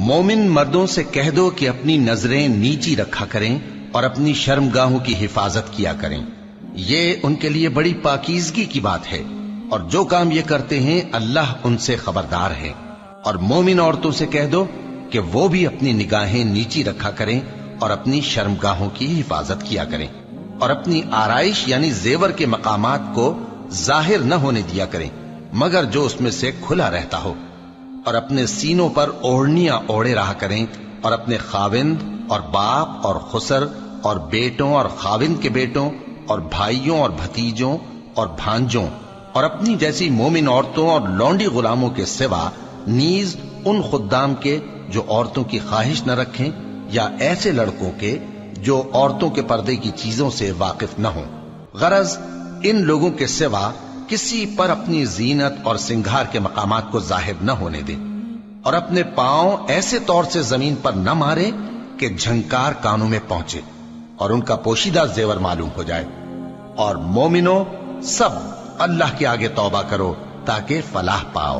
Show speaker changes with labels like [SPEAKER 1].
[SPEAKER 1] مومن مردوں سے کہہ دو کہ اپنی نظریں نیچی رکھا کریں اور اپنی شرمگاہوں کی حفاظت کیا کریں، یہ ان کے لیے بڑی پاکیزگی کی بات ہے، اور جو کام یہ کرتے ہیں اللہ ان سے خبردار ہے۔ اور مومن عورتوں سے کہہ دو کہ وہ بھی اپنی نگاہیں نیچی رکھا کریں اور اپنی شرمگاہوں کی حفاظت کیا کریں، اور اپنی آرائش یعنی زیور کے مقامات کو ظاہر نہ ہونے دیا کریں مگر جو اس میں سے کھلا رہتا ہو، اور اپنے سینوں پر اوڑھنیاں اوڑھے رہا کریں، اور اپنے خاوند اور باپ اور خسر اور بیٹوں اور خاوند کے بیٹوں اور بھائیوں اور بھتیجوں اور بھانجوں اور اپنی جیسی مومن عورتوں اور لونڈی غلاموں کے سوا نیز ان خدام کے جو عورتوں کی خواہش نہ رکھیں، یا ایسے لڑکوں کے جو عورتوں کے پردے کی چیزوں سے واقف نہ ہوں، غرض ان لوگوں کے سوا کسی پر اپنی زینت اور سنگھار کے مقامات کو ظاہر نہ ہونے دیں، اور اپنے پاؤں ایسے طور سے زمین پر نہ مارے کہ جھنکار کانوں میں پہنچے اور ان کا پوشیدہ زیور معلوم ہو جائے۔ اور مومنوں سب اللہ کے آگے توبہ کرو تاکہ فلاح پاؤ۔